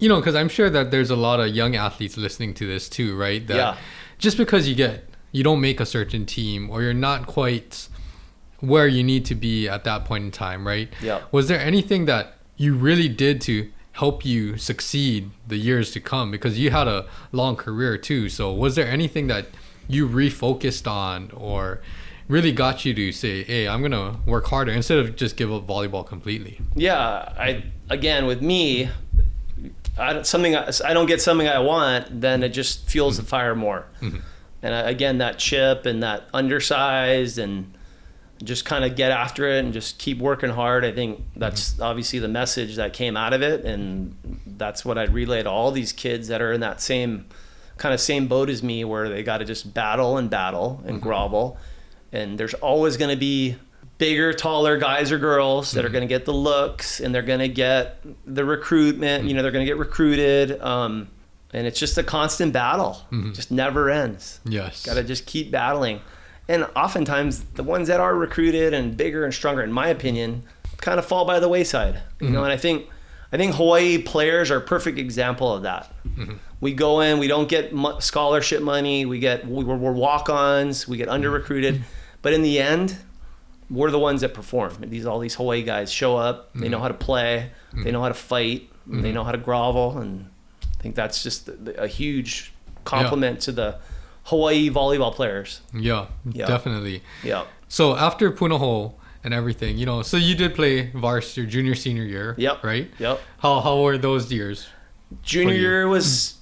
you know, because I'm sure that there's a lot of young athletes listening to this too, right? That Yeah. just because you don't make a certain team, or you're not quite where you need to be at that point in time, right? Yeah. Was there anything that you really did to help you succeed the years to come? Because you had a long career too. So was there anything that you refocused on or really got you to say, hey, I'm going to work harder instead of just give up volleyball completely? Yeah. Again, with me, I don't get something I want, then it just fuels the fire more. Mm-hmm. And again, that chip and that undersized and just kind of get after it and just keep working hard. I think that's obviously the message that came out of it. And that's what I'd relay to all these kids that are in that same boat as me, where they got to just battle and grovel. And there's always going to be bigger, taller guys or girls that are going to get the looks, and they're going to get the recruitment, you know, they're going to get recruited. And it's just a constant battle. Just never ends. Yes. Got to just keep battling. And oftentimes the ones that are recruited and bigger and stronger, in my opinion, kind of fall by the wayside. You know, and I think Hawaii players are a perfect example of that. We go in, we don't get scholarship money, we're walk-ons, we get under-recruited, but in the end, we're the ones that perform. All these Hawaii guys show up, they know how to play, they know how to fight, they know how to grovel, and I think that's just a huge compliment to the Hawaii volleyball players. Yeah, definitely. Yeah. So after Punahou and everything, you know, so you did play varsity your junior, senior year, right? Yep. How were those years? Junior year was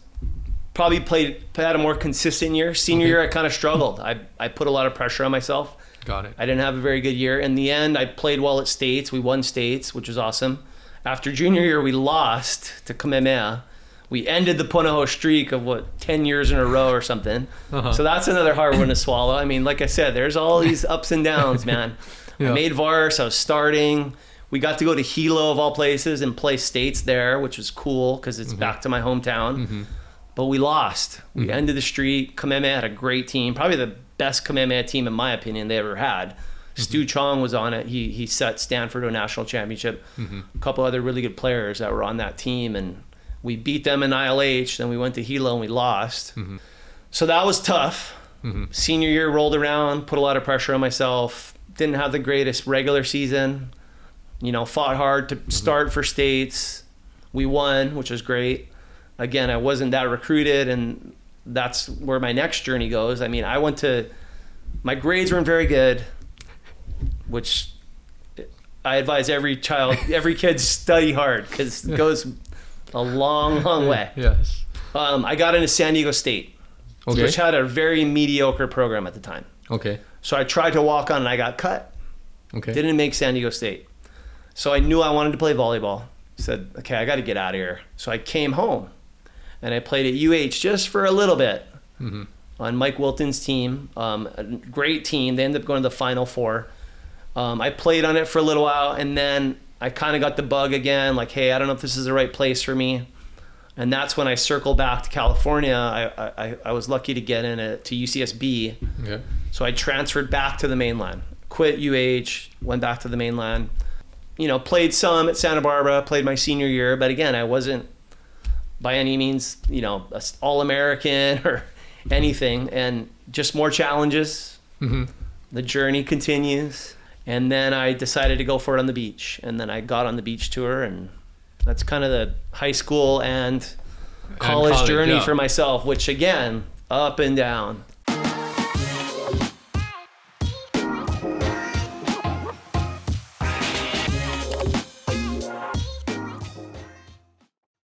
probably had a more consistent year. Senior year, I kind of struggled. I put a lot of pressure on myself. Got it. I didn't have a very good year. In the end, I played well at states. We won states, which was awesome. After junior year, we lost to Kamehameha. We ended the Punahou streak of 10 years in a row or something. So that's another hard one to swallow. I mean, like I said, there's all these ups and downs, man. I made vars, I was starting. We got to go to Hilo of all places and play states there, which was cool because it's back to my hometown. But we lost. We ended the streak. Kamehameha had a great team, probably the best Kamehameha team in my opinion they ever had. Stu Chong was on it. He set Stanford to a national championship. A couple other really good players that were on that team, and we beat them in ILH. Then we went to Hilo and we lost. So that was tough. Senior year rolled around, put a lot of pressure on myself. Didn't have the greatest regular season. You know, fought hard to start for states. We won, which was great. Again, I wasn't that recruited, and that's where my next journey goes. I mean, my grades weren't very good, which I advise every kid study hard because it goes a long, long way. Yes. I got into San Diego State, which had a very mediocre program at the time. Okay. So I tried to walk on and I got cut. Okay. Didn't make San Diego State. So I knew I wanted to play volleyball. Said, okay, I got to get out of here. So I came home and I played at UH just for a little bit on Mike Wilton's team. A great team. They ended up going to the Final Four. I played on it for a little while, and then I kind of got the bug again, like, hey, I don't know if this is the right place for me. And that's when I circled back to California. I was lucky to get in to UCSB. Yeah. So I transferred back to the mainland, quit UH, went back to the mainland. You know, played some at Santa Barbara, played my senior year, but again, I wasn't by any means, you know, All-American or anything, and just more challenges. The journey continues. And then I decided to go for it on the beach. And then I got on the beach tour, and that's kind of the high school and college journey for myself, which again, up and down.